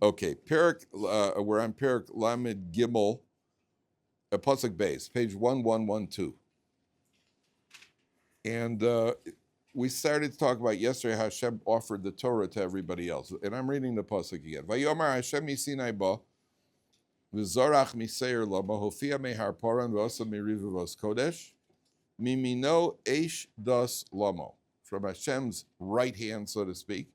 Okay, we're on Perik Lamed Gimel, Pasuk Base, page 1112. And we started to talk about yesterday how Hashem offered the Torah to everybody else. And I'm reading the Pasuk again. Vayomar Hashem misinai ba, v'zorach miseir la, mahofia mehar paran v'osa mirivavos kodesh, mimino eish das lamo. From Hashem's right hand, so to speak,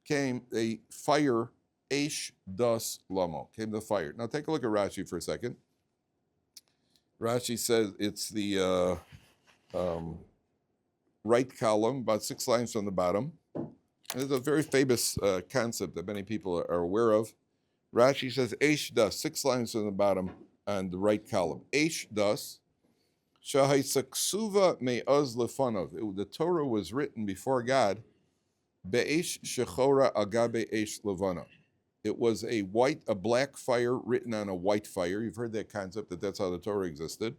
came a fire, eish das lamo, came the fire. Now take a look at Rashi for a second. Rashi says it's the right column, about 6 lines from the bottom. It's a very famous concept that many people are aware of. Rashi says, Eish das, 6 lines from the bottom on the right column. Eish das, shahai me'oz lefanov. The Torah was written before God, be'esh shechora agabe eish levana. It was a black fire written on a white fire. You've heard that concept, that's how the Torah existed.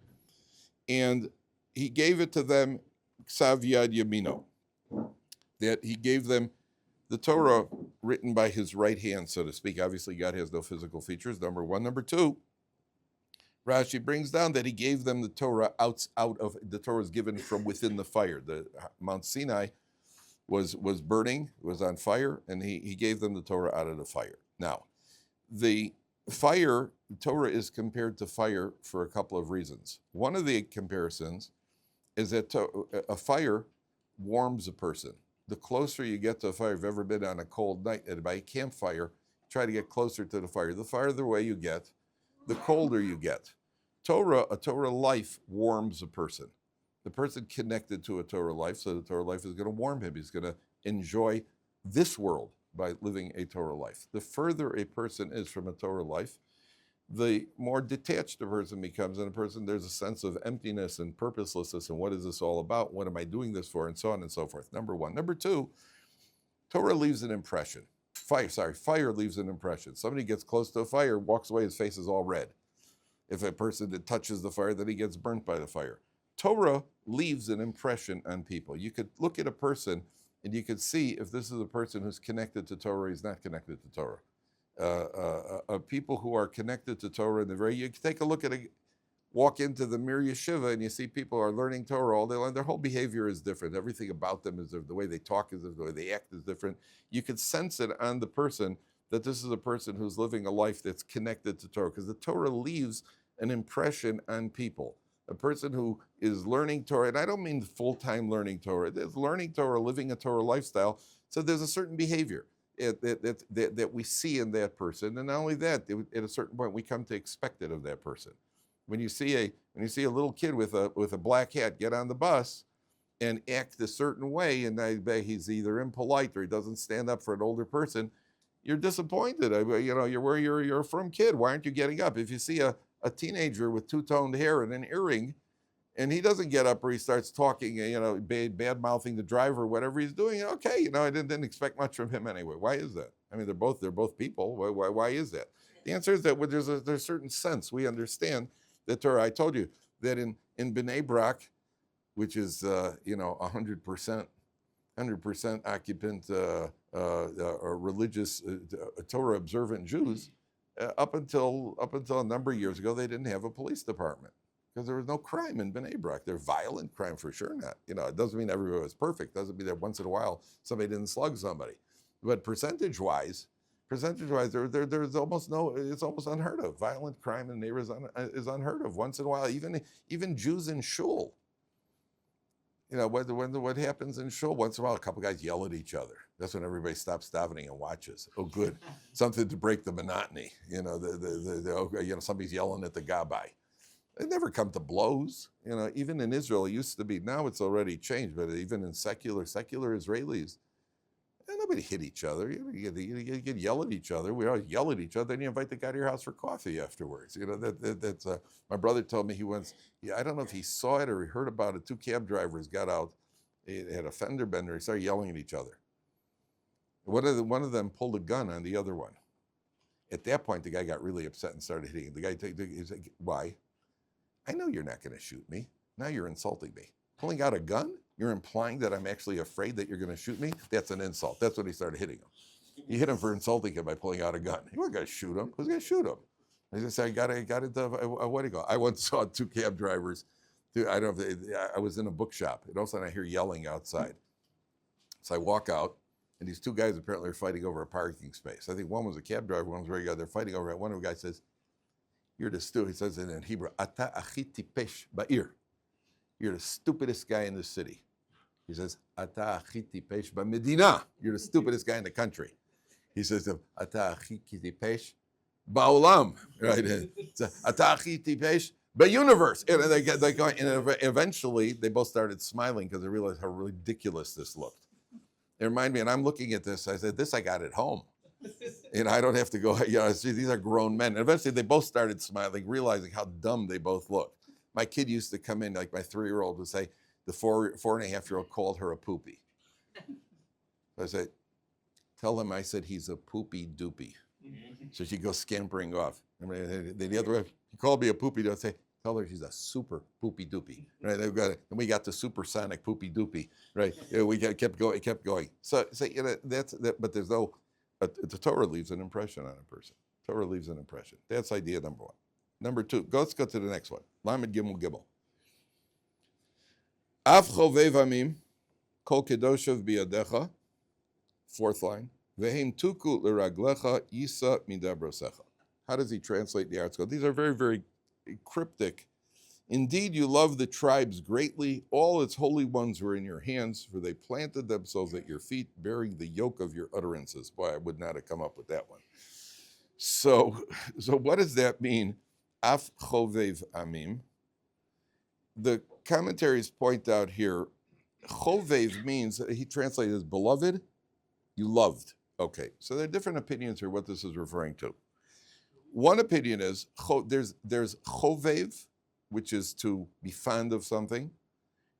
And he gave it to them, Ksav Yad Yamino, that he gave them the Torah written by his right hand, so to speak. Obviously, God has no physical features, number one. Number two, Rashi brings down that he gave them the Torah out of, the Torah was given from within the fire. The Mount Sinai was burning, was on fire, and he gave them the Torah out of the fire. Now, the fire, Torah is compared to fire for a couple of reasons. One of the comparisons is that a fire warms a person. The closer you get to a fire, if you've ever been on a cold night by a campfire, try to get closer to the fire. The farther away you get, the colder you get. A Torah life warms a person. The person connected to a Torah life, so the Torah life is going to warm him. He's going to enjoy this world by living a Torah life. The further a person is from a Torah life, the more detached a person becomes, and there's a sense of emptiness and purposelessness, and what is this all about? What am I doing this for? And so on and so forth. Number one. Number two, Torah leaves an impression. Fire leaves an impression. Somebody gets close to a fire, walks away, his face is all red. If a person that touches the fire, then he gets burnt by the fire. Torah leaves an impression on people. You could look at a person and you could see if this is a person who's connected to Torah or he's not connected to Torah. People who are connected to Torah, you take a look at walk into the Mir Yeshiva and you see people are learning Torah all day long. Their whole behavior is different. Everything about them is different. The way they talk is different. The way they act is different. You could sense it on the person that this is a person who's living a life that's connected to Torah, because the Torah leaves an impression on people. A person who is learning Torah, and I don't mean full-time learning Torah, it's learning Torah, living a Torah lifestyle, so there's a certain behavior that we see in that person, and not only that, at a certain point we come to expect it of that person. When you see a little kid with a black hat get on the bus and act a certain way, and he's either impolite or he doesn't stand up for an older person, you're disappointed. You're a firm kid. Why aren't you getting up? If you see a teenager with two-toned hair and an earring, and he doesn't get up or he starts talking, bad-mouthing the driver, whatever he's doing, okay, I didn't expect much from him anyway. Why is that? I mean, they're both people. Why is that? The answer is that there's a certain sense. We understand that Torah. I told you that in Bnei Brak, which is 100% occupant or religious Torah observant Jews, up until a number of years ago, they didn't have a police department because there was no crime in Bnei Brak. There's violent crime for sure not. It doesn't mean everybody was perfect. It doesn't mean that once in a while somebody didn't slug somebody. But percentage-wise, there's almost no. It's almost unheard of. Violent crime in neighbors is unheard of. Once in a while, even Jews in shul. What happens in shul? Once in a while, a couple guys yell at each other. That's when everybody stops davening and watches. Oh, good, something to break the monotony. Somebody's yelling at the gabbai. They never come to blows. Even in Israel, it used to be. Now it's already changed. But even in secular Israelis, nobody hit each other. You get yell at each other. We always yell at each other. Then you invite the guy to your house for coffee afterwards. That's my brother told me he once. I don't know if he saw it or he heard about it. 2 cab drivers got out. They had a fender bender. They started yelling at each other. One of them pulled a gun on the other one. At that point, the guy got really upset and started hitting him. The guy he's like, "Why? I know you're not going to shoot me. Now you're insulting me. Pulling out a gun? You're implying that I'm actually afraid that you're going to shoot me? That's an insult." That's when he started hitting him. He hit him for insulting him by pulling out a gun. He wasn't going to shoot him. Who's going to shoot him? I just said, I got it. What do you go? I once saw two cab drivers. I don't know if I was in a bookshop, and all of a sudden I hear yelling outside. So I walk out, and these two guys apparently are fighting over a parking space. I think one was a cab driver, one was a regular guy. They're fighting over it. One of the guys says, "You're the stupid." He says it in Hebrew, "Ata achi tipesh ba'ir." You're the stupidest guy in the city. He says, "Ata achi tipesh ba'medina." You're the stupidest guy in the country. He says, "Ata achi tipesh ba'olam." Right? "Ata achi tipesh ba'universe." And they go, and eventually they both started smiling because they realized how ridiculous this looked. It reminded me, and I'm looking at this, I said, this I got at home. I don't have to go, these are grown men. And eventually they both started smiling, realizing how dumb they both looked. My kid used to come in, like my 3-year-old would say, the 4.5-year-old called her a poopy. So I said, tell him I said he's a poopy doopy. So she goes scampering off. The other way, he called me a poopy, they'll say, tell her she's a super poopy doopy, right? And we got the supersonic poopy doopy, right? We kept going. So but there's no. The Torah leaves an impression on a person. Torah leaves an impression. That's idea number one. Number two. Let's go to the next one. Lamed Gimel Gimel. Af chovev amim kol kedoshav biyadecha. Fourth line. Vehem tuku l'raglecha yisa midabrosecha. How does he translate the article? These are very, very cryptic. Indeed, you love the tribes greatly. All its holy ones were in your hands, for they planted themselves at your feet, bearing the yoke of your utterances. Boy, I would not have come up with that one. So what does that mean? Af chovev amim. The commentaries point out here, chovev means, he translated as beloved, you loved. Okay, so there are different opinions here what this is referring to. One opinion is there's chovev, which is to be fond of something,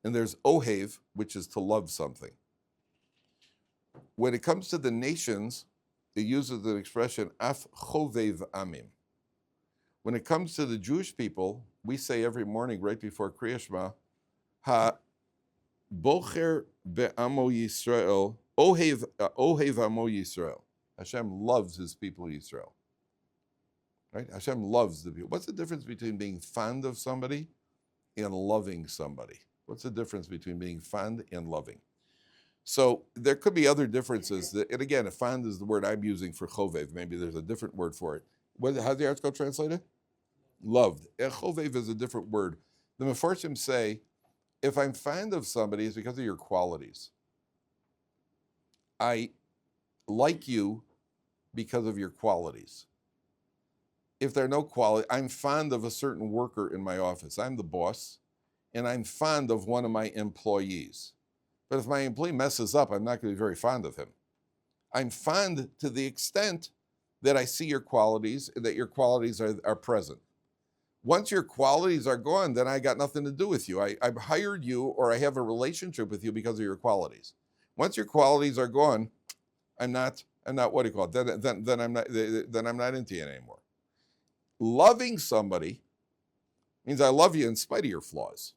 and there's ohev, which is to love something. When it comes to the nations, it uses the expression af chovev amim. When it comes to the Jewish people, we say every morning right before Kriya Shema, ha bocher be'amo Yisrael, ohev amo Yisrael. Hashem loves his people Yisrael. Right? Hashem loves the people. What's the difference between being fond of somebody and loving somebody? What's the difference between being fond and loving? So there could be other differences. And again, fond is the word I'm using for chovev. Maybe there's a different word for it. How's the article translated? Loved. Chovev is a different word. The Mefarshim say, if I'm fond of somebody, it's because of your qualities. I like you because of your qualities. If there are no quality, I'm fond of a certain worker in my office. I'm the boss, and I'm fond of one of my employees. But if my employee messes up, I'm not going to be very fond of him. I'm fond to the extent that I see your qualities, and that your qualities are present. Once your qualities are gone, then I got nothing to do with you. I've hired you, or I have a relationship with you because of your qualities. Once your qualities are gone, I'm not what do you call it? Then I'm not into you anymore. Loving somebody means I love you in spite of your flaws.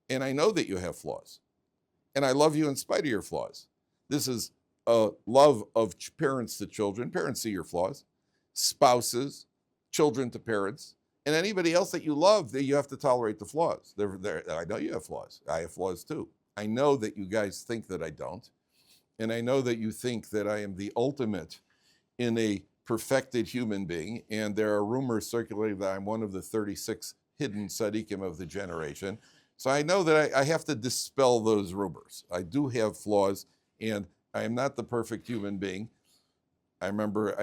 And I know that you have flaws. And I love you in spite of your flaws. This is a love of parents to children. Parents see your flaws. Spouses, children to parents. And anybody else that you love, that you have to tolerate the flaws. I know you have flaws. I have flaws too. I know that you guys think that I don't. And I know that you think that I am the ultimate in a perfected human being, and there are rumors circulating that I'm one of the 36 hidden tzaddikim of the generation. So I know that I have to dispel those rumors. I do have flaws, and I am not the perfect human being. I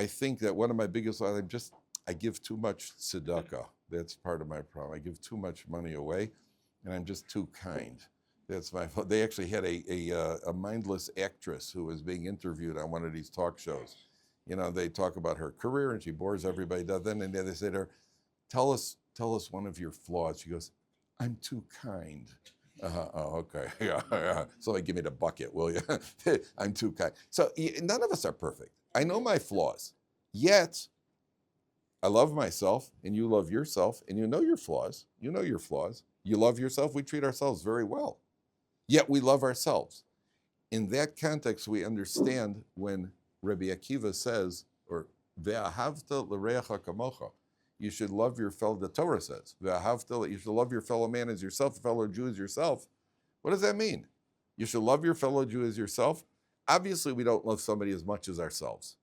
think that one of my biggest flaws, I give too much tzedakah. That's part of my problem. I give too much money away, and I'm just too kind. That's my fault. They actually had a mindless actress who was being interviewed on one of these talk shows. They talk about her career, and she bores everybody to death. Then they say to her, tell us one of your flaws. She goes, I'm too kind. Oh, okay. Yeah. So give me the bucket, will you? I'm too kind. So none of us are perfect. I know my flaws. Yet, I love myself, and you love yourself, and you know your flaws. You know your flaws. You love yourself. We treat ourselves very well. Yet we love ourselves. In that context, we understand when Rabbi Akiva says, or ve'ahavta l'reacha kamocha. You should love your fellow, the Torah says, ve'ahavta, you should love your fellow man as yourself, fellow Jew as yourself. What does that mean? You should love your fellow Jew as yourself. Obviously, we don't love somebody as much as ourselves.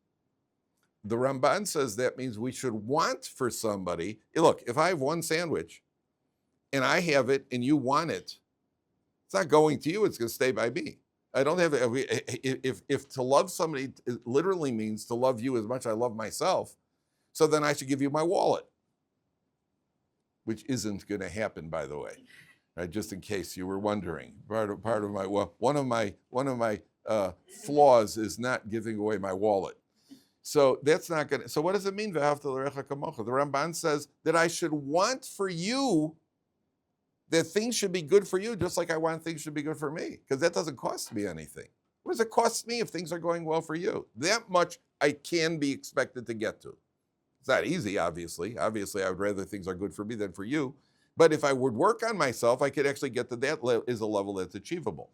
The Ramban says that means we should want for somebody. Look, if I have one sandwich and I have it and you want it, it's not going to you, it's going to stay by me. I don't have, if to love somebody literally means to love you as much as I love myself, so then I should give you my wallet, which isn't going to happen, by the way, right? Just in case you were wondering. Part of my, well, one of my flaws is not giving away my wallet. So that's not going to, so what does it mean, v'ahavta l'reacha kamocha? The Ramban says that I should want for you, that things should be good for you, just like I want things should be good for me, because that doesn't cost me anything. What does it cost me if things are going well for you? That much I can be expected to get to. It's not easy, obviously. Obviously, I would rather things are good for me than for you. But if I would work on myself, I could actually get to that is a level that's achievable.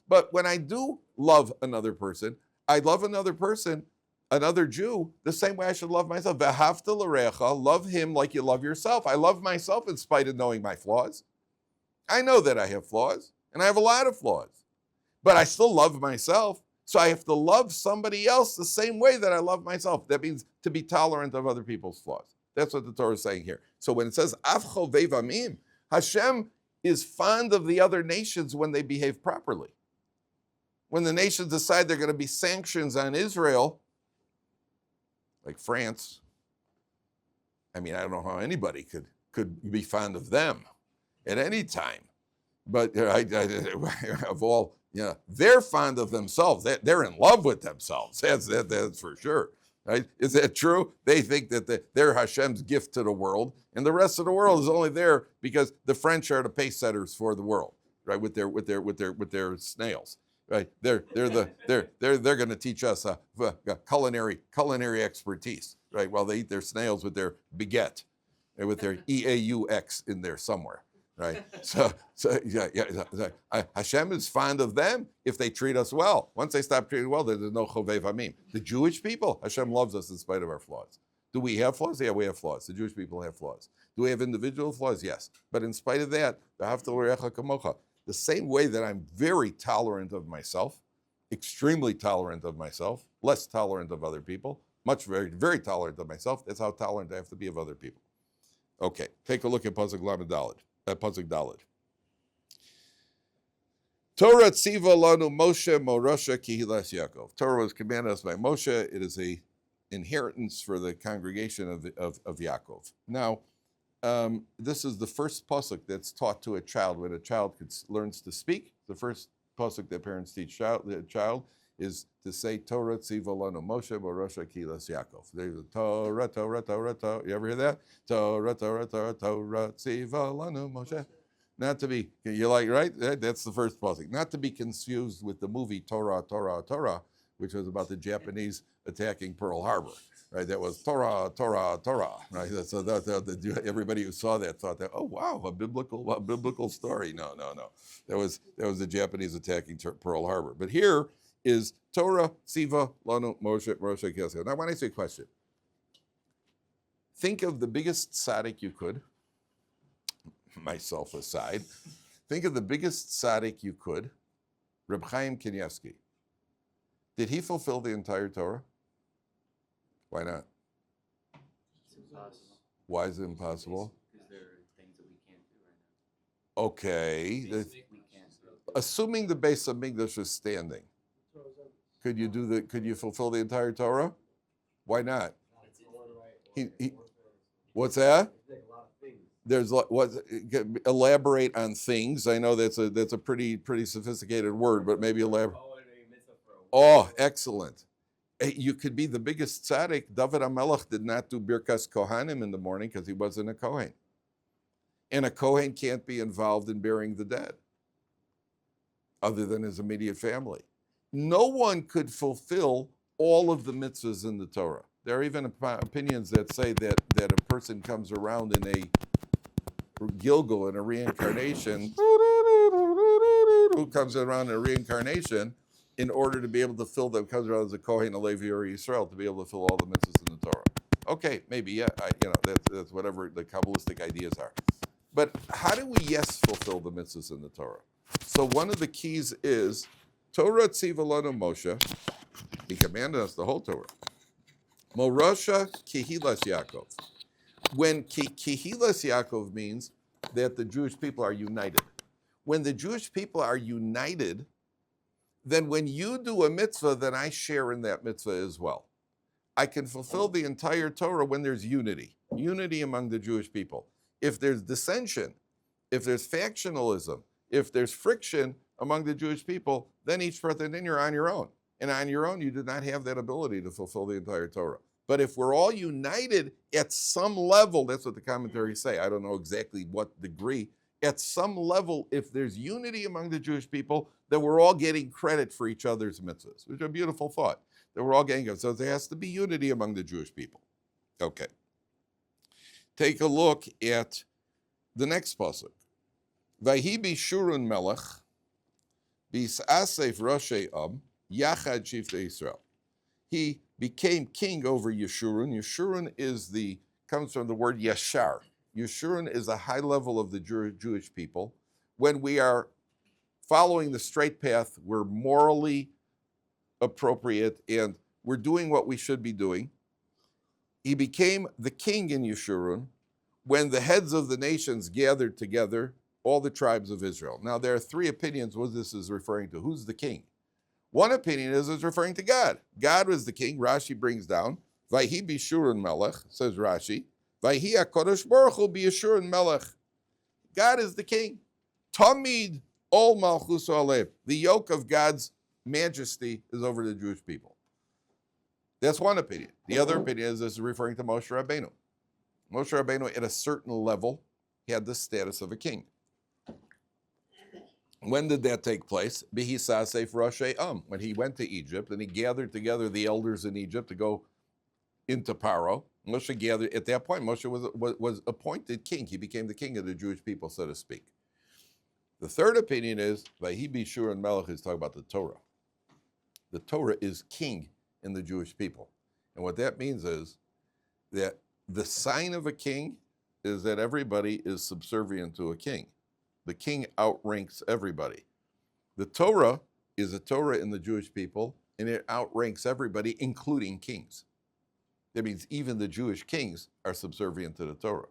But when I do love another person, I love another person, another Jew, the same way I should love myself. V'ahavta l'reacha, love him like you love yourself. I love myself in spite of knowing my flaws. I know that I have flaws, and I have a lot of flaws. But I still love myself, so I have to love somebody else the same way that I love myself. That means to be tolerant of other people's flaws. That's what the Torah is saying here. So when it says, Av chovei v'amim, Hashem is fond of the other nations when they behave properly. When the nations decide they're going to be sanctions on Israel, like France, I mean, I don't know how anybody could be fond of them at any time. But of all, they're fond of themselves. They're in love with themselves. That's for sure. Right? Is that true? They think that they're Hashem's gift to the world, and the rest of the world is only there because the French are the pace setters for the world, right? With their snails, right? They're going to teach us culinary expertise, right? While they eat their snails with their baguette, and with their EAUX in there somewhere. Right, so Hashem is fond of them if they treat us well. Once they stop treating well, there's no chovei v'amim. The Jewish people, Hashem loves us in spite of our flaws. Do we have flaws? Yeah, we have flaws. The Jewish people have flaws. Do we have individual flaws? Yes. But in spite of that, v'ahavta l'reacha kamocha. The same way that I'm very tolerant of myself, extremely tolerant of myself, less tolerant of other people, very, very tolerant of myself. That's how tolerant I have to be of other people. Okay, take a look at Pasuk Lamed Daled. Pasuk Daled. Torah tziva lanu Moshe morosha kihilas Yaakov. Torah was commanded us by Moshe. It is a inheritance for the congregation of Yaakov. Now, this is the first pasuk that's taught to a child when a child learns to speak. The first pasuk that parents teach the child is to say Torah tziva lanu Moshe morosha kihilas Yaakov. There's a Torah, Torah, Torah, Torah. You ever hear that? Torah, Torah, Torah, Torah tziva lanu Moshe. Not to be, you like, right? That's the first pasuk. Not to be confused with the movie Torah, Torah, Torah, which was about the Japanese attacking Pearl Harbor. Right? That was Torah, Torah, Torah. Right? So everybody who saw that thought that, oh wow, a biblical story. No. That was the Japanese attacking Pearl Harbor. But here is Torah, Tziva, Lanu, Moshe, Kiyasu. Now I want to ask you a question. Think of the biggest tzaddik you could, myself aside. Think of the biggest tzaddik you could, Reb Chaim Kanievsky. Did he fulfill the entire Torah? Why not? It's impossible. Why is it impossible? Because there are things that we can't do right now. Okay. We can't do. Assuming the base of English is standing, could you fulfill the entire Torah? Why not? What's that? There's elaborate on things. I know that's a pretty sophisticated word, but maybe elaborate. Oh, excellent. You could be the biggest tzaddik. David HaMelech did not do Birkas Kohanim in the morning because he wasn't a Kohen. And a Kohen can't be involved in burying the dead other than his immediate family. No one could fulfill all of the mitzvahs in the Torah. There are even opinions that say that a person comes around in a Gilgal, in a reincarnation, who comes around in a reincarnation, in order to be able to fill them, comes around as a Kohen, a Levi, or a Yisrael, to be able to fill all the mitzvahs in the Torah. Okay, maybe, yeah, that's whatever the Kabbalistic ideas are. But how do we, fulfill the mitzvahs in the Torah? So one of the keys is, Torah tziva lanu Moshe, he commanded us the whole Torah. Morosha Kehilas Yaakov. When Kehilas Yaakov means that the Jewish people are united. When the Jewish people are united, then when you do a mitzvah, then I share in that mitzvah as well. I can fulfill the entire Torah when there's unity among the Jewish people. If there's dissension, if there's factionalism, if there's friction among the Jewish people, then then you're on your own. And on your own, you do not have that ability to fulfill the entire Torah. But if we're all united at some level, that's what the commentaries say, I don't know exactly what degree, at some level, if there's unity among the Jewish people, then we're all getting credit for each other's mitzvahs, which is a beautiful thought, that we're all getting it. So there has to be unity among the Jewish people. Okay. Take a look at the next pasuk. Vayhi bishurun melech, bisasef roshei yachad shifte Yisrael. He became king over Yeshurun. Yeshurun comes from the word yashar. Yeshurun is a high level of the Jewish people. When we are following the straight path, we're morally appropriate and we're doing what we should be doing. He became the king in Yeshurun when the heads of the nations gathered together, all the tribes of Israel. Now, there are three opinions what this is referring to. Who's the king? One opinion is it's referring to God. God was the king. Rashi brings down, Vayhi bishurun melech, says Rashi, Vayhi HaKadosh Baruch Hu b'Yeshurun melech. God is the king. Tamid ol malchus alev. The yoke of God's majesty is over the Jewish people. That's one opinion. The other opinion is this is referring to Moshe Rabbeinu. Moshe Rabbeinu, at a certain level, had the status of a king. When did that take place? B'hisasef roshei when he went to Egypt and he gathered together the elders in Egypt to go into Paro. Moshe gathered, at that point, Moshe was appointed king. He became the king of the Jewish people, so to speak. The third opinion is, Vayhi bishurun melech is talking about the Torah. The Torah is king in the Jewish people. And what that means is that the sign of a king is that everybody is subservient to a king. The king outranks everybody. The Torah is a Torah in the Jewish people, and it outranks everybody, including kings. That means even the Jewish kings are subservient to the Torah.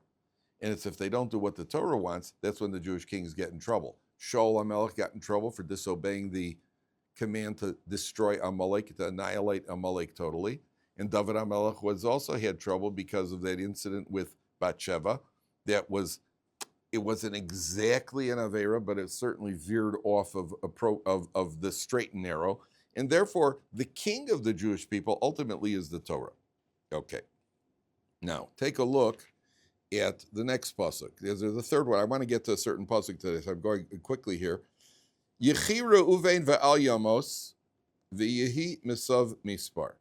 And it's if they don't do what the Torah wants, that's when the Jewish kings get in trouble. Shaul HaMelech got in trouble for disobeying the command to destroy Amalek, to annihilate Amalek totally. And Dovid HaMelech also had trouble because of that incident with Bathsheba. It wasn't exactly an Avera, but it certainly veered off of the straight and narrow. And therefore, the king of the Jewish people ultimately is the Torah. Okay. Now, take a look at the next pasuk. There's the third one. I want to get to a certain pasuk today, so I'm going quickly here. Yechira Uvein ve'al yamos v'yehi misav mispar.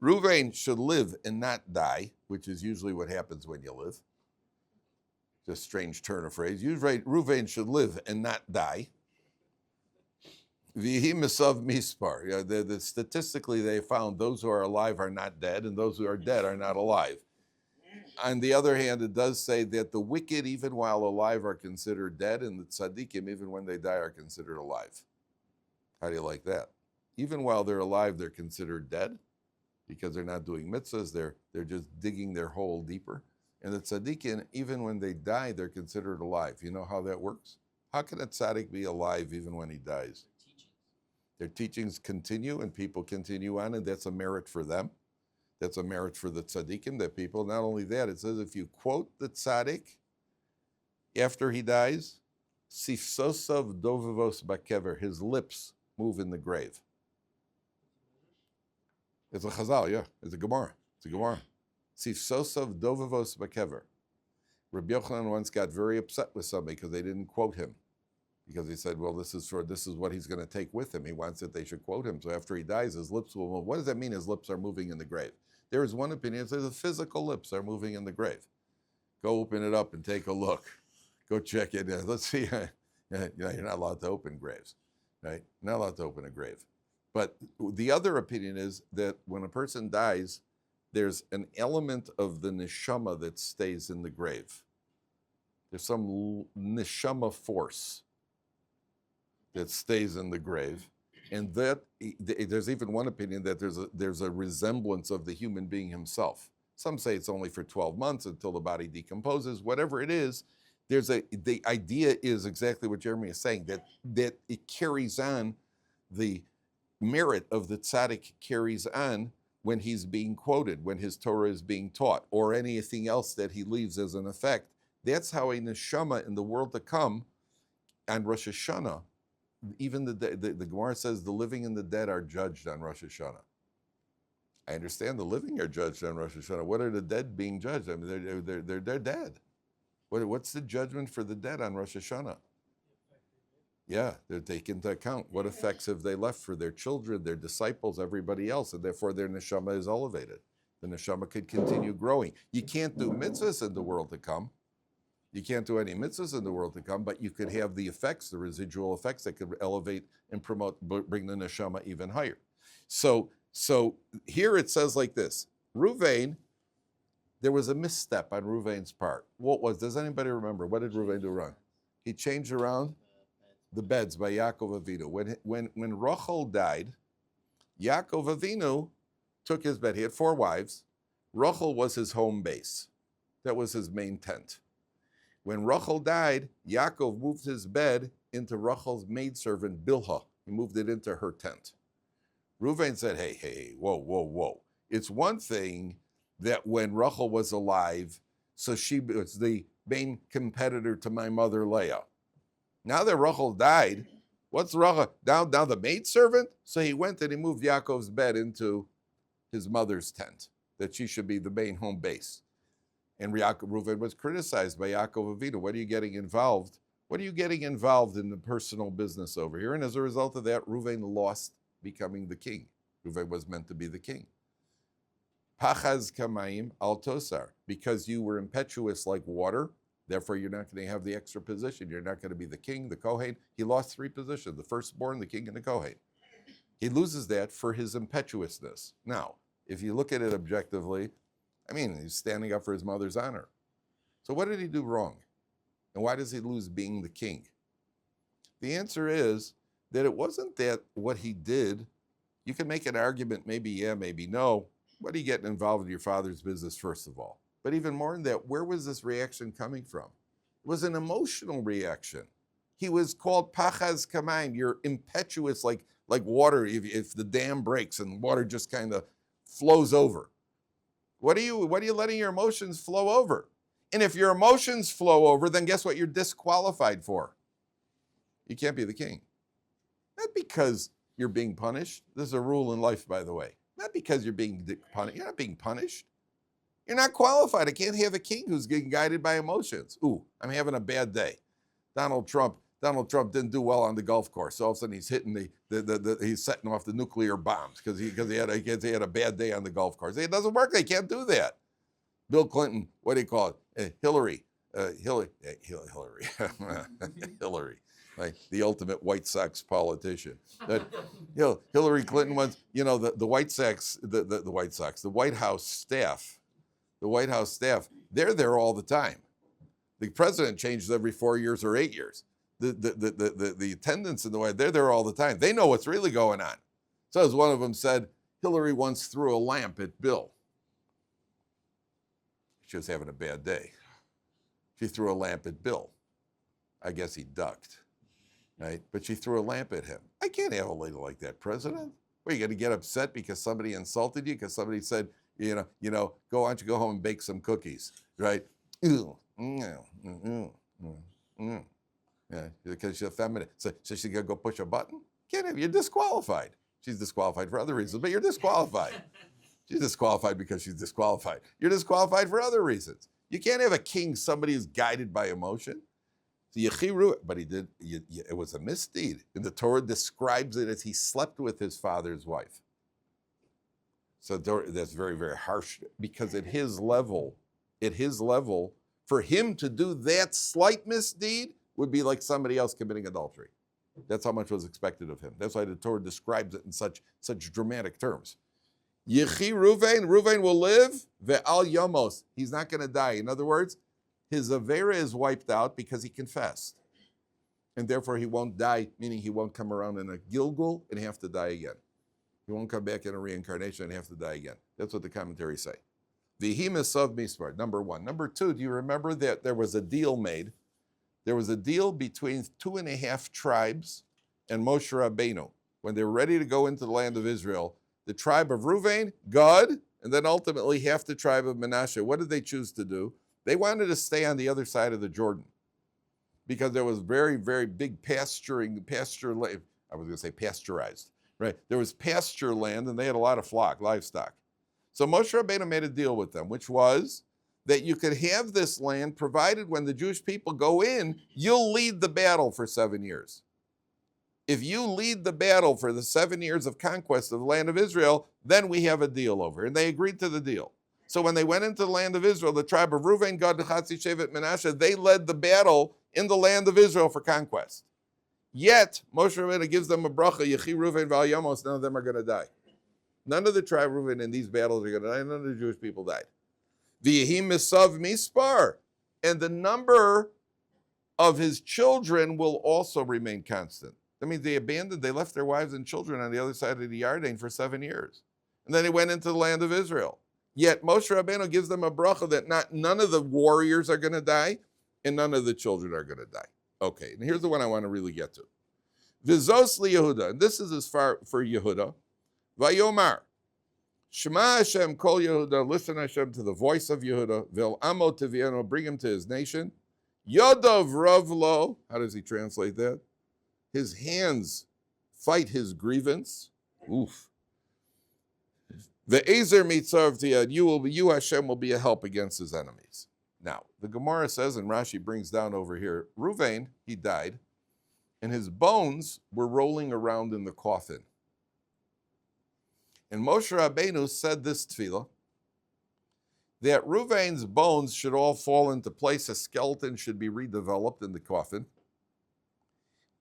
Ruvain should live and not die, which is usually what happens when you live. It's a strange turn of phrase. Usually, Ruvain should live and not die. V'yehi misav mispar. Statistically, they found those who are alive are not dead, and those who are dead are not alive. On the other hand, it does say that the wicked, even while alive, are considered dead, and the tzaddikim, even when they die, are considered alive. How do you like that? Even while they're alive, they're considered dead because they're not doing mitzvahs. They're just digging their hole deeper. And the tzaddikim, even when they die, they're considered alive. You know how that works? How can a tzaddik be alive even when he dies? Their teachings continue, and people continue on, and that's a merit for them. That's a merit for the tzaddikim, that people, not only that, it says if you quote the tzaddik after he dies, sifsosav dovivos bakever, his lips move in the grave. It's a chazal, yeah. It's a Gemara. Sifsosav dovivos bakever. Rabbi Yochanan once got very upset with somebody because they didn't quote him. Because he said, well, this is what he's going to take with him. He wants that they should quote him. So after he dies, his lips will move. What does that mean, his lips are moving in the grave? There is one opinion that says the physical lips are moving in the grave. Go open it up and take a look. Go check it. Let's see. You're not allowed to open graves, right? Not allowed to open a grave. But the other opinion is that when a person dies, there's an element of the neshama that stays in the grave. There's some neshama force that stays in the grave. And that there's even one opinion that there's a resemblance of the human being himself. Some say it's only for 12 months until the body decomposes. Whatever it is, the idea is exactly what Jeremy is saying, that it carries on, the merit of the tzaddik carries on when he's being quoted, when his Torah is being taught, or anything else that he leaves as an effect. That's how a neshama in the world to come on Rosh Hashanah, even the Gemara says the living and the dead are judged on Rosh Hashanah. I understand the living are judged on Rosh Hashanah. What are the dead being judged? I mean, they're dead. What's the judgment for the dead on Rosh Hashanah? Yeah, they're taken into account. What effects have they left for their children, their disciples, everybody else, and therefore their neshama is elevated. The neshama could continue growing. You can't do mitzvahs in the world to come. You can't do any mitzvahs in the world to come, but you could have the effects, the residual effects that could elevate and promote, bring the neshama even higher. So here it says like this: Ruvain, there was a misstep on Ruvain's part. Does anybody remember? What did Ruvain do wrong? He changed around the beds by Yaakov Avinu. When Rachel died, Yaakov Avinu took his bed. He had 4 wives. Rachel was his home base. That was his main tent. When Rachel died, Yaakov moved his bed into Rachel's maidservant Bilhah. He moved it into her tent. Reuven said, hey, whoa. It's one thing that when Rachel was alive, so she was the main competitor to my mother Leah. Now that Rachel died, what's Rachel? Now the maidservant? So he went and he moved Yaakov's bed into his mother's tent, that she should be the main home base. And Reuven was criticized by Yaakov Avinu. What are you getting involved? What are you getting involved in the personal business over here? And as a result of that, Reuven lost becoming the king. Reuven was meant to be the king. Pachaz kamayim al tosar. Because you were impetuous like water, therefore you're not going to have the extra position. You're not going to be the king, the Kohen. He lost 3 positions: the firstborn, the king, and the Kohen. He loses that for his impetuousness. Now, if you look at it objectively, I mean, he's standing up for his mother's honor. So what did he do wrong? And why does he lose being the king? The answer is that it wasn't that what he did. You can make an argument, maybe yeah, maybe no. What are you getting involved in your father's business, first of all? But even more than that, where was this reaction coming from? It was an emotional reaction. He was called pachaz kamayim. You're impetuous like water if the dam breaks and water just kind of flows over. What are you letting your emotions flow over? And if your emotions flow over, then guess what you're disqualified for? You can't be the king. Not because you're being punished. This is a rule in life, by the way. Not because you're being punished. You're not being punished. You're not qualified. I can't have a king who's getting guided by emotions. Ooh, I'm having a bad day. Donald Trump didn't do well on the golf course. So all of a sudden he's hitting he's setting off the nuclear bombs because he had a bad day on the golf course. It doesn't work. They can't do that. Bill Clinton, what do you call it? Hillary, like the ultimate White Sox politician. Hillary Clinton was, the White Sox, the White House staff. The White House staff, they're there all the time. The president changes every 4 years or 8 years. The attendants in the White, they're there all the time. They know what's really going on. So as one of them said, Hillary once threw a lamp at Bill. She was having a bad day. She threw a lamp at Bill. I guess he ducked, right? But she threw a lamp at him. I can't have a lady like that, President. Are you going to get upset because somebody insulted you? Because somebody said, why don't you go home and bake some cookies, right? Yeah, because she's effeminate. So she's going to go push a button? Can't have. You're disqualified. She's disqualified for other reasons, but you're disqualified. She's disqualified because she's disqualified. You're disqualified for other reasons. You can't have a king, somebody who's guided by emotion. So Yechiru, but he did, it was a misdeed. And the Torah describes it as he slept with his father's wife. So that's very, very harsh, because at his level, for him to do that slight misdeed would be like somebody else committing adultery. That's how much was expected of him. That's why the Torah describes it in such dramatic terms. Yechi Ruvain will live, ve'al yomos. He's not going to die. In other words, his avera is wiped out because he confessed. And therefore he won't die, meaning he won't come around in a Gilgul and have to die again. He won't come back in a reincarnation and have to die again. That's what the commentaries say. Vihimisov mispar, number one. Number two, do you remember that there was a deal made? There was a deal between 2.5 tribes and Moshe Rabbeinu. When they were ready to go into the land of Israel, the tribe of Ruvain, Gad, and then ultimately half the tribe of Manasseh. What did they choose to do? They wanted to stay on the other side of the Jordan because there was very, very big pasture land. I was going to say pasteurized, right? There was pasture land and they had a lot of livestock. So Moshe Rabbeinu made a deal with them, which was that you could have this land provided when the Jewish people go in, you'll lead the battle for 7 years. If you lead the battle for the 7 years of conquest of the land of Israel, then we have a deal over. And they agreed to the deal. So when they went into the land of Israel, the tribe of Reuven, Gad, Chatzi, Shevet, Manasseh, they led the battle in the land of Israel for conquest. Yet, Moshe Rabbeinu gives them a bracha, Yechi Reuven Val Yamos, none of them are going to die. None of the tribe of Reuven in these battles are going to die. None of the Jewish people died. V'yehim misav mispar. And the number of his children will also remain constant. That means they left their wives and children on the other side of the Yarden for 7 years. And then they went into the land of Israel. Yet Moshe Rabbeinu gives them a bracha that none of the warriors are going to die and none of the children are going to die. Okay, and here's the one I want to really get to. Vezos li Yehuda, and this is as far for Yehuda. Vayomar, Shema Hashem kol Yehuda, listen Hashem to the voice of Yehuda, Vel amo tevieno, bring him to his nation. Yodov ravlo, how does he translate that? His hands fight his grievance. Oof. The Ezer mitzarv tiyad, you Hashem will be a help against his enemies. Now, the Gemara says, and Rashi brings down over here, Ruvain, he died, and his bones were rolling around in the coffin. And Moshe Rabbeinu said this tefillah, that Ruvain's bones should all fall into place, a skeleton should be redeveloped in the coffin.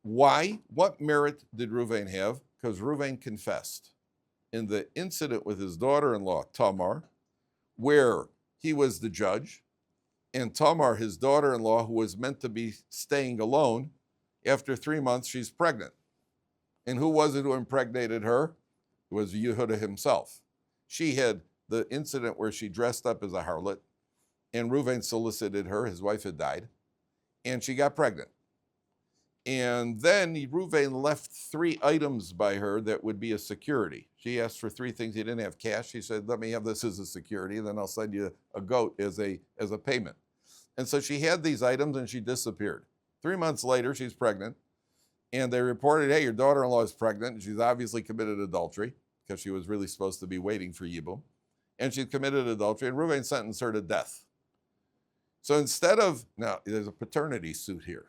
Why? What merit did Ruvain have? Because Ruvain confessed in the incident with his daughter-in-law, Tamar, where he was the judge, and Tamar, his daughter-in-law, who was meant to be staying alone, after 3 months, she's pregnant. And who was it who impregnated her? It was Yehuda himself. She had the incident where she dressed up as a harlot, and Reuven solicited her. His wife had died, and she got pregnant. And then Reuven left 3 items by her that would be a security. She asked for 3 things. He didn't have cash. She said, let me have this as a security, and then I'll send you a goat as a payment. And so she had these items, and she disappeared. 3 months later, she's pregnant, and they reported, hey, your daughter-in-law is pregnant, and she's obviously committed adultery, because she was really supposed to be waiting for Yibum. And she's committed adultery, and Reuven sentenced her to death. So instead of, now, there's a paternity suit here.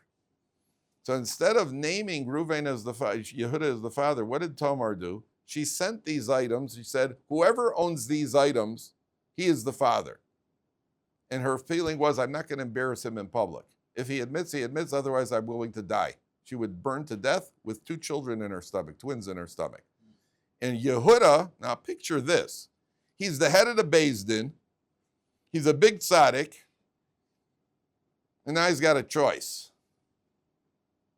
So instead of naming Reuven as the father, Yehuda as the father, what did Tamar do? She sent these items. She said, whoever owns these items, he is the father. And her feeling was, I'm not going to embarrass him in public. If he admits, he admits, otherwise I'm willing to die. She would burn to death with 2 children in her stomach, twins in her stomach. And Yehuda, now picture this. He's the head of the Beis Din. He's a big tzaddik. And now he's got a choice.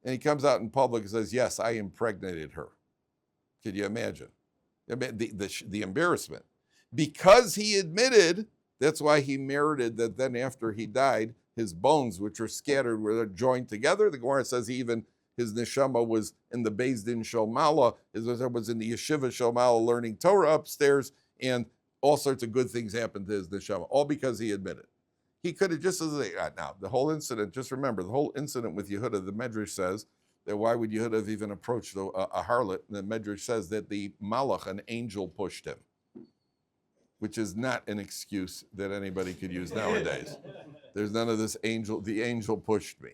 And he comes out in public and says, yes, I impregnated her. Could you imagine? The embarrassment. Because he admitted, that's why he merited that then after he died, his bones, which were scattered, were joined together. The Gemara says his neshama was in the Beis Din Shel Mala, was in the Yeshiva Shel Mala learning Torah upstairs, and all sorts of good things happened to his neshama, all because he admitted. He could have just, now, the whole incident, just remember, the whole incident with Yehuda, the Medrash says that why would Yehuda have even approached a harlot? And the Medrash says that the malach, an angel, pushed him, which is not an excuse that anybody could use nowadays. There's none of this the angel pushed me.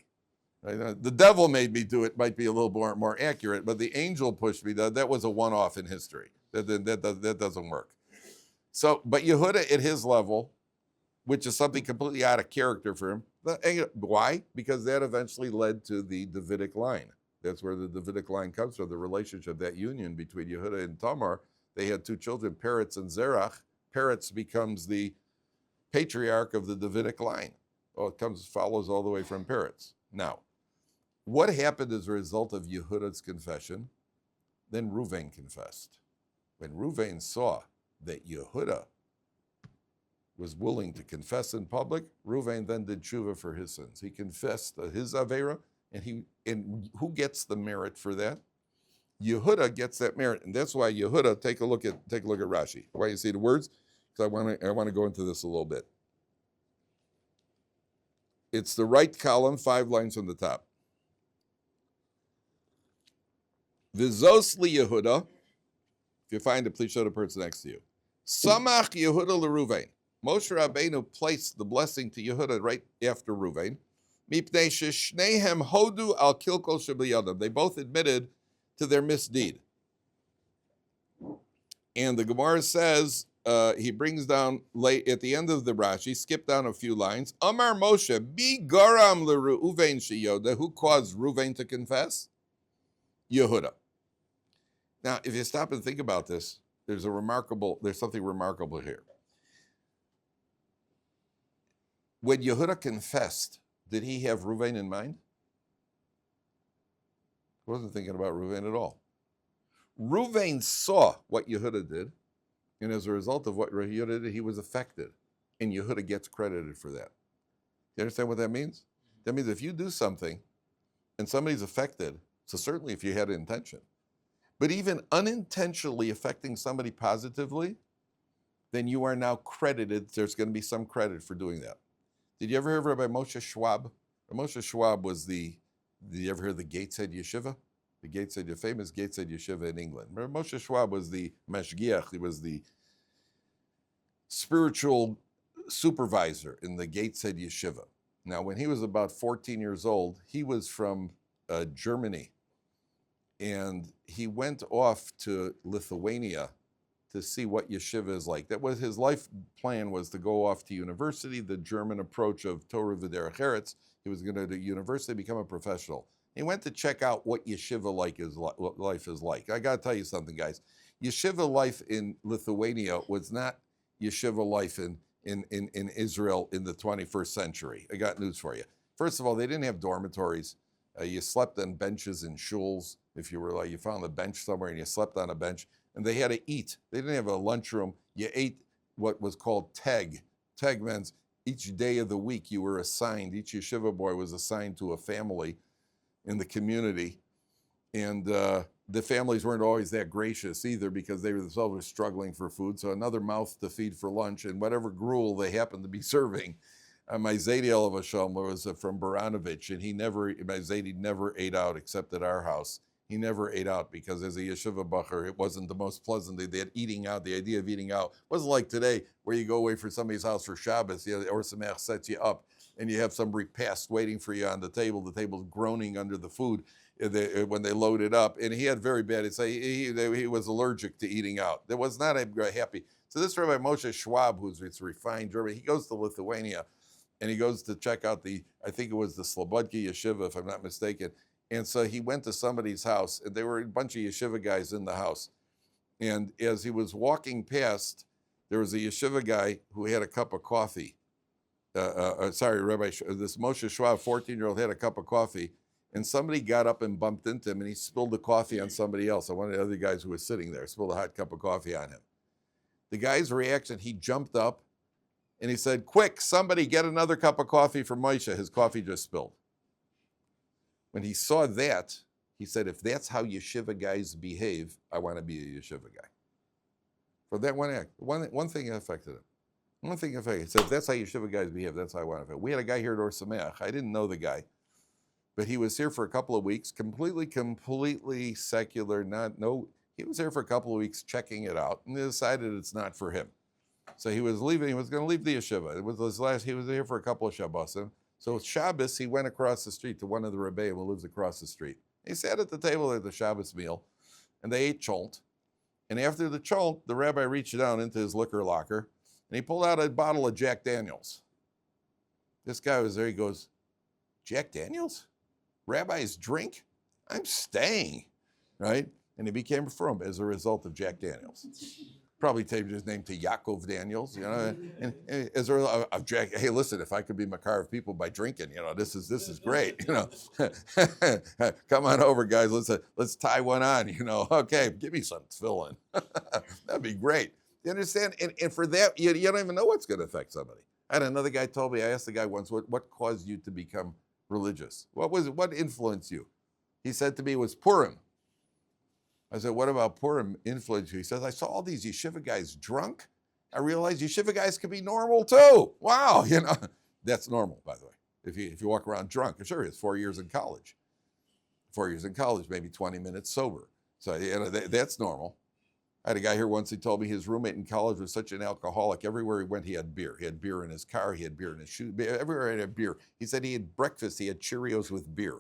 Right? The devil made me do it, might be a little more accurate, but the angel pushed me. That was a one-off in history. That doesn't work. So, but Yehuda at his level, which is something completely out of character for him. Why? Because that eventually led to the Davidic line. That's where the Davidic line comes from, the relationship, that union between Yehuda and Tamar. They had two children, Peretz and Zerach. Peretz becomes the patriarch of the Davidic line. Well, it follows all the way from Peretz. Now, what happened as a result of Yehuda's confession? Then Reuven confessed. When Reuven saw that Yehuda was willing to confess in public, Reuven then did tshuva for his sins. He confessed his avera, and who gets the merit for that? Yehuda gets that merit, and that's why Yehuda. Take a look at Rashi. Why you see the words? Because I want to go into this a little bit. It's the right column, 5 lines from the top. Vezos li Yehuda. If you find it, please show the person next to you. Samach Yehuda l'Ruvain. Moshe Rabbeinu placed the blessing to Yehuda right after Reuven. Mipnei sheshnehem hodu al kilkol shebiyadam. They both admitted to their misdeed. And the Gemara says, he brings down late at the end of the Rashi, skip down a few lines. Amar Moshe, bi garam l'Reuven sheyoda. Who caused Reuven to confess? Yehuda. Now, if you stop and think about this, there's something remarkable here. When Yehuda confessed, did he have Reuven in mind? He wasn't thinking about Reuven at all. Reuven saw what Yehuda did, and as a result of what Yehuda did, he was affected, and Yehuda gets credited for that. You understand what that means? That means if you do something, and somebody's affected, so certainly if you had an intention, but even unintentionally affecting somebody positively, then you are now credited. There's going to be some credit for doing that. Did you ever hear of Rabbi Moshe Schwab? Moshe Schwab was did you ever hear the Gateshead Yeshiva? The famous Gateshead Yeshiva in England. Rabbi Moshe Schwab was the mashgiach. He was the spiritual supervisor in the Gateshead Yeshiva. Now, when he was about 14 years old, he was from Germany, and he went off to Lithuania to see what yeshiva is like. That was his life plan, was to go off to university, the German approach of Torah v'derech eretz. He was going to do university, become a professional. He went to check out what yeshiva what life is like. I got to tell you something, guys. Yeshiva life in Lithuania was not yeshiva life in Israel in the 21st century. I got news for you. First of all, they didn't have dormitories. You slept on benches in shuls. If you were you found a bench somewhere and you slept on a bench. And they had to eat. They didn't have a lunchroom. You ate what was called teg. Teg means each day of the week you were assigned, each yeshiva boy was assigned to a family in the community. And the families weren't always that gracious either, because they themselves were struggling for food. So another mouth to feed for lunch, and whatever gruel they happened to be serving. My Zaidi Olav Hashem was from Baranovich, and my Zaidi never ate out except at our house. He never ate out because as a yeshiva bacher, it wasn't the most pleasant. They had eating out. The idea of eating out wasn't like today where you go away for somebody's house for Shabbos. Ohr Somayach sets you up and you have some repast waiting for you on the table. The table's groaning under the food when they load it up. And he had very bad, he was allergic to eating out. That was not happy. So this Rabbi Moshe Schwab, who's refined German, he goes to Lithuania and he goes to check out I think it was the Slobodki Yeshiva, if I'm not mistaken. And so he went to somebody's house, and there were a bunch of yeshiva guys in the house. And as he was walking past, there was a yeshiva guy who had a cup of coffee. This Moshe Schwab, 14-year-old, had a cup of coffee, and somebody got up and bumped into him, and he spilled the coffee on somebody else, on one of the other guys who was sitting there, spilled a hot cup of coffee on him. The guy's reaction, he jumped up, and he said, "Quick, somebody get another cup of coffee for Moshe. His coffee just spilled." When he saw that, he said, if that's how yeshiva guys behave, I want to be a yeshiva guy. For that one act, one thing affected him. One thing affected him. He said, if that's how yeshiva guys behave, that's how I want to be. We had a guy here at Ohr Somayach. I didn't know the guy, but he was here for a couple of weeks, completely secular. He was here for a couple of weeks checking it out, and he decided it's not for him. So he was leaving. He was going to leave the yeshiva. It was his last. He was here for a couple of Shabbosim. So Shabbos, he went across the street to one of the Rabbi who lives across the street. He sat at the table at the Shabbos meal, and they ate cholent. And after the cholent, the rabbi reached down into his liquor locker, and he pulled out a bottle of Jack Daniels. This guy was there. He goes, "Jack Daniels? Rabbis drink?" I'm staying, right? And he became a frum as a result of Jack Daniels. Probably changed his name to Yaakov Daniels, and as a result of Jack, hey, listen, if I could be Makar of people by drinking, this is great, Come on over, guys, let's tie one on, okay, give me some filling. That'd be great. You understand? And for that, you don't even know what's going to affect somebody. I had another guy told me, I asked the guy once, what caused you to become religious? What influenced you? He said to me, it was Purim. I said, what about Purim influenced you? He says, I saw all these yeshiva guys drunk. I realized yeshiva guys could be normal too. Wow, that's normal, by the way. If you walk around drunk, sure, it's 4 years in college. 4 years in college, maybe 20 minutes sober. So, that's normal. I had a guy here once, he told me his roommate in college was such an alcoholic. Everywhere he went, he had beer. He had beer in his car, he had beer in his shoes, everywhere he had beer. He said he had breakfast, he had Cheerios with beer.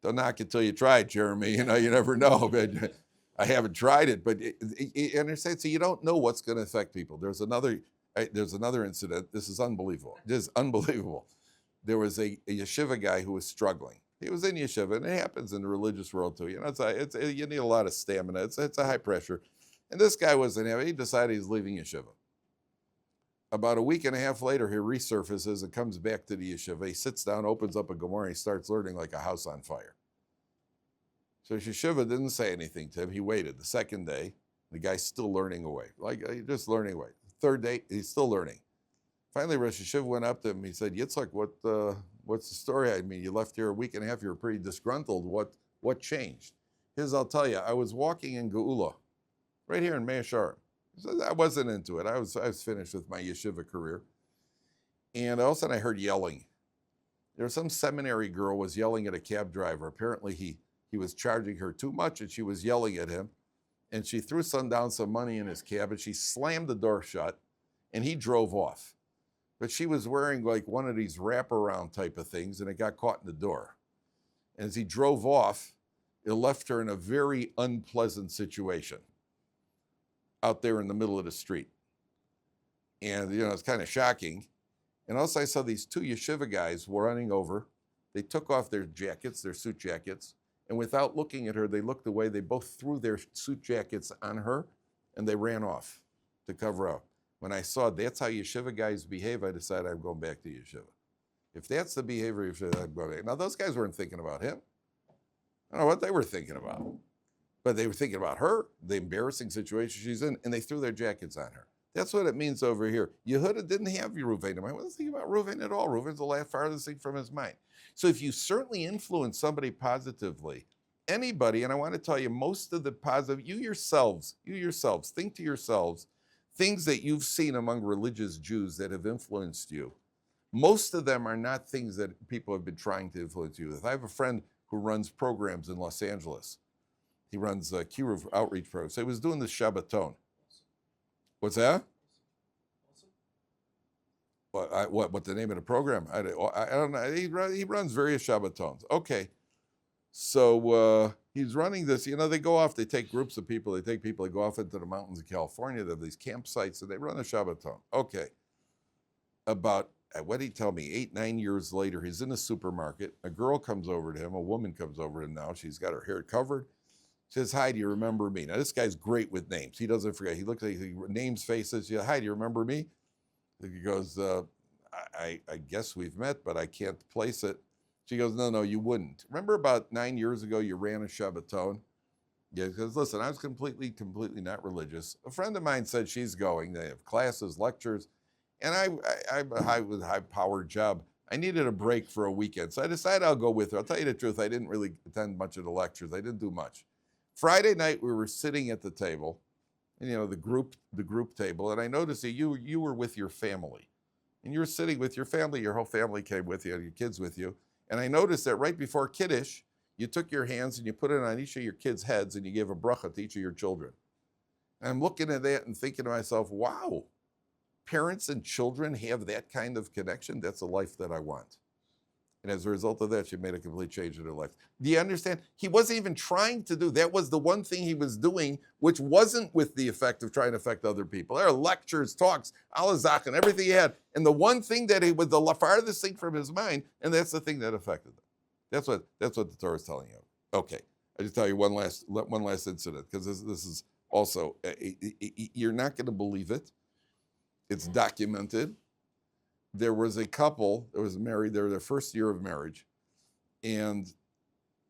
Don't knock it till you try it, Jeremy. You never know. But I haven't tried it, but you understand? So you don't know what's going to affect people. There's another incident. This is unbelievable. This is unbelievable. There was a yeshiva guy who was struggling. He was in yeshiva, and it happens in the religious world too. You need a lot of stamina. It's a high pressure. And this guy wasn't having. He decided he's leaving yeshiva. About a week and a half later, he resurfaces and comes back to the yeshiva. He sits down, opens up a Gemara, he starts learning like a house on fire. So yeshiva didn't say anything to him. He waited. The second day, the guy's still learning away, just learning away. The third day, he's still learning. Finally, Rosh Yeshiva went up to him. He said, Yitzhak, what's the story? I mean, you left here a week and a half. You were pretty disgruntled. What changed? I'll tell you. I was walking in Geula, right here in Mea Shearim. I wasn't into it. I was finished with my yeshiva career. And all of a sudden I heard yelling. There was some seminary girl was yelling at a cab driver. Apparently he was charging her too much and she was yelling at him. And she threw down some money in his cab and she slammed the door shut and he drove off. But she was wearing like one of these wraparound type of things and it got caught in the door. And as he drove off, it left her in a very unpleasant situation out there in the middle of the street. And, it's kind of shocking. And also I saw these two yeshiva guys were running over. They took off their jackets, their suit jackets, and without looking at her, they looked away. They both threw their suit jackets on her, and they ran off to cover up. When I saw that's how yeshiva guys behave, I decided I'm going back to yeshiva. If that's the behavior of yeshiva, I'm going back. Now, those guys weren't thinking about him. I don't know what they were thinking about. But they were thinking about her, the embarrassing situation she's in, and they threw their jackets on her. That's what it means over here. Yehuda didn't have Reuven in mind. I wasn't thinking about Reuven at all. Reuven's the farthest thing from his mind. So if you certainly influence somebody positively, anybody, and I want to tell you, most of the positive, you yourselves, think to yourselves, things that you've seen among religious Jews that have influenced you. Most of them are not things that people have been trying to influence you with. I have a friend who runs programs in Los Angeles. He runs a Kiruv outreach program. So he was doing the Shabbaton. What's that? What the name of the program? I don't know. He runs various Shabbatons. Okay. So he's running this. They go off. They take groups of people. They go off into the mountains of California. They have these campsites, and they run a Shabbaton. Okay. About, what did he tell me, 8, 9 years later, he's in a supermarket. A girl comes over to him. A woman comes over to him now. She's got her hair covered. Says, hi, do you remember me? Now, this guy's great with names. He doesn't forget. He looks like he names faces. Yeah, hi, do you remember me? He goes, I guess we've met, but I can't place it. She goes, no, you wouldn't. Remember about 9 years ago, you ran a Shabbaton? Yeah, because listen, I was completely not religious. A friend of mine said she's going. They have classes, lectures, and I with a high-powered job. I needed a break for a weekend, so I decided I'll go with her. I'll tell you the truth, I didn't really attend much of the lectures. I didn't do much. Friday night, we were sitting at the table, and the group table, and I noticed that you were with your family, and you were sitting with your family. Your whole family came with you, your kids with you, and I noticed that right before Kiddush, you took your hands and you put it on each of your kids' heads, and you gave a bracha to each of your children. And I'm looking at that and thinking to myself, wow, parents and children have that kind of connection. That's a life that I want. And as a result of that, she made a complete change in her life. Do you understand? He wasn't even trying to do. That was the one thing he was doing, which wasn't with the effect of trying to affect other people. There are lectures, talks, alazach, and everything he had. And the one thing that he was the farthest thing from his mind, and that's the thing that affected him. That's what the Torah is telling you. Okay, I just tell you one last incident, because this is also you're not going to believe it. It's documented. There was a couple that was married. They were their first year of marriage, and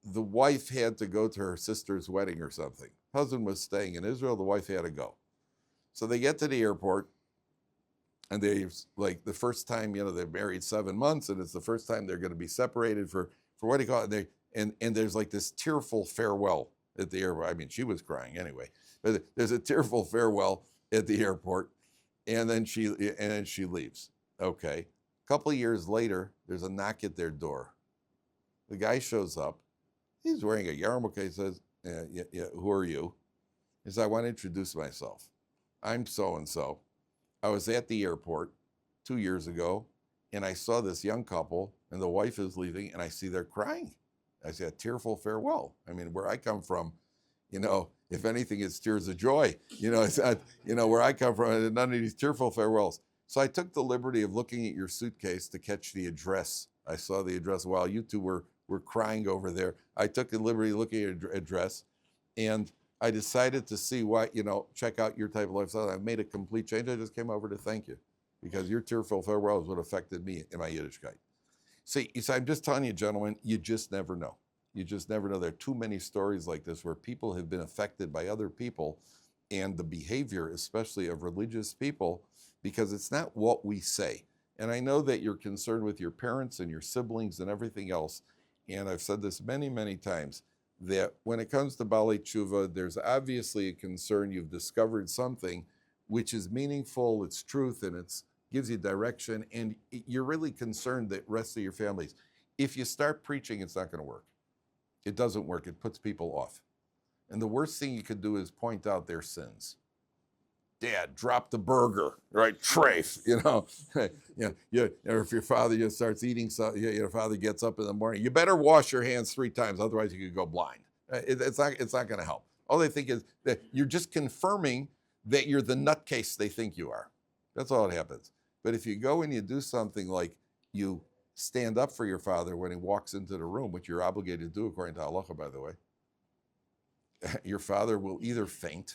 the wife had to go to her sister's wedding or something. Husband was staying in Israel. The wife had to go. So they get to the airport, and they, like, the first time, they're married 7 months, and it's the first time they're going to be separated for what do you call it? And there's like this tearful farewell at the airport. I mean, she was crying anyway, but there's a tearful farewell at the airport, and then she leaves. Okay. A couple of years later, there's a knock at their door. The guy shows up. He's wearing a yarmulke. He says, yeah, who are you? He says, I want to introduce myself. I'm so-and-so. I was at the airport 2 years ago, and I saw this young couple, and the wife is leaving, and I see they're crying. I see a tearful farewell. I mean, where I come from, if anything, it's tears of joy. It's not, where I come from, none of these tearful farewells. So I took the liberty of looking at your suitcase to catch the address. I saw the address while you two were crying over there. I took the liberty of looking at your address, and I decided to see why, check out your type of lifestyle. I made a complete change. I just came over to thank you, because your tearful farewell is what affected me in my Yiddishkeit. See, I'm just telling you, gentlemen, you just never know. You just never know. There are too many stories like this where people have been affected by other people and the behavior, especially of religious people, because it's not what we say. And I know that you're concerned with your parents and your siblings and everything else. And I've said this many, many times, that when it comes to Balei Tshuva, there's obviously a concern. You've discovered something which is meaningful, it's truth, and it gives you direction, and you're really concerned that the rest of your families. If you start preaching, it's not going to work. It doesn't work. It puts people off. And the worst thing you could do is point out their sins. Dad, drop the burger, right? Trafe, or if your father starts eating, your father gets up in the morning, you better wash your hands 3 times, otherwise you could go blind. It's not going to help. All they think is that you're just confirming that you're the nutcase they think you are. That's all that happens. But if you go and you do something like you stand up for your father when he walks into the room, which you're obligated to do according to Halacha, by the way, your father will either faint,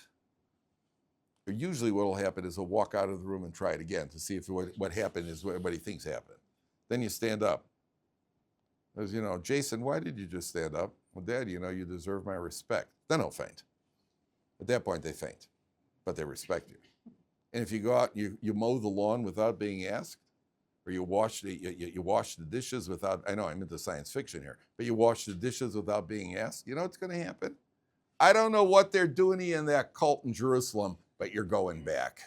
or usually what will happen is he'll walk out of the room and try it again to see if what happened is what he thinks happened. Then you stand up. As Jason, why did you just stand up? Well, Dad, you deserve my respect. Then he'll faint. At that point, they faint, but they respect you. And if you go out, you mow the lawn without being asked, or you wash the dishes without, I know I'm into science fiction here, but you wash the dishes without being asked, you know what's going to happen? I don't know what they're doing in that cult in Jerusalem, but you're going back,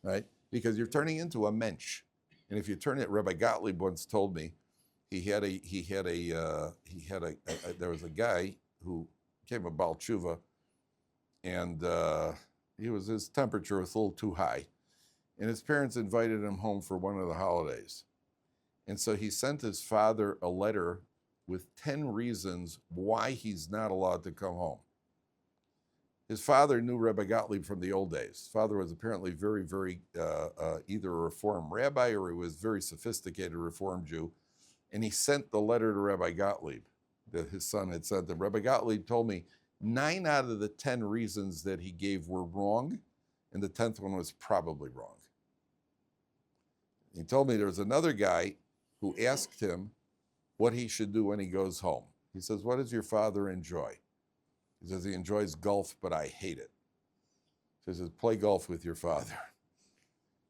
right? Because you're turning into a mensch. And if you turn it, Rabbi Gottlieb once told me, there was a guy who became a Baal Tshuva, and his temperature was a little too high. And his parents invited him home for one of the holidays. And so he sent his father a letter with 10 reasons why he's not allowed to come home. His father knew Rabbi Gottlieb from the old days. His father was apparently very, very, either a Reform rabbi or he was a very sophisticated Reform Jew. And he sent the letter to Rabbi Gottlieb that his son had sent him. Rabbi Gottlieb told me 9 out of the 10 reasons that he gave were wrong, and the 10th one was probably wrong. He told me there was another guy who asked him what he should do when he goes home. He says, what does your father enjoy? He says, he enjoys golf, but I hate it. So he says, play golf with your father.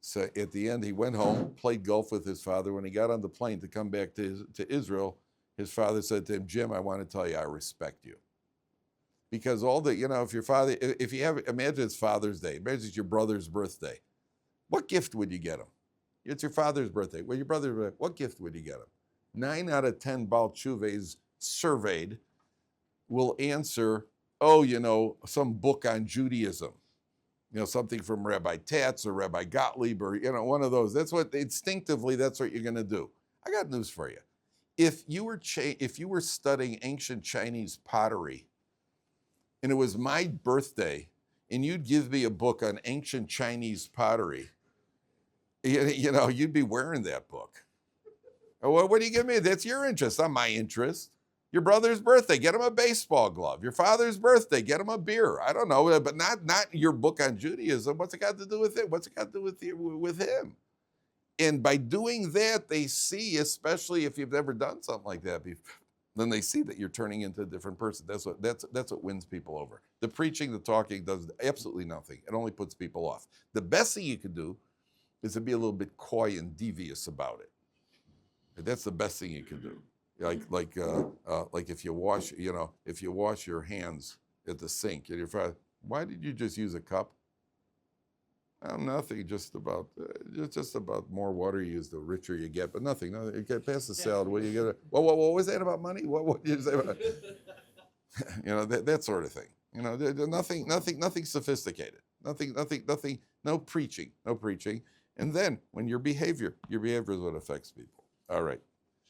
So at the end, he went home, played golf with his father. When he got on the plane to come back to Israel, his father said to him, Jim, I want to tell you, I respect you. Because if your father, imagine it's Father's Day, imagine it's your brother's birthday. What gift would you get him? It's your father's birthday. Well, your brother's birthday, what gift would you get him? 9 out of 10 Baal Tshuves surveyed will answer, some book on Judaism. Something from Rabbi Tatz or Rabbi Gottlieb or, one of those. That's what you're going to do. I got news for you. If you were studying ancient Chinese pottery and it was my birthday and you'd give me a book on ancient Chinese pottery, you'd be wearing that book. Well, what do you give me? That's your interest, not my interest. Your brother's birthday, get him a baseball glove. Your father's birthday, get him a beer. I don't know, but not your book on Judaism. What's it got to do with it? What's it got to do with him? And by doing that, they see, especially if you've never done something like that before, then they see that you're turning into a different person. That's what wins people over. The preaching, the talking does absolutely nothing. It only puts people off. The best thing you can do is to be a little bit coy and devious about it. That's the best thing you can do. Like if you wash, if you wash your hands at the sink, and your father, why did you just use a cup? Nothing. Just about more water you use, the richer you get. But nothing. No, you get past the salad. What you get? What was that about money? What did you say about? That sort of thing. Nothing sophisticated. Nothing. No preaching. And then when your behavior is what affects people. All right.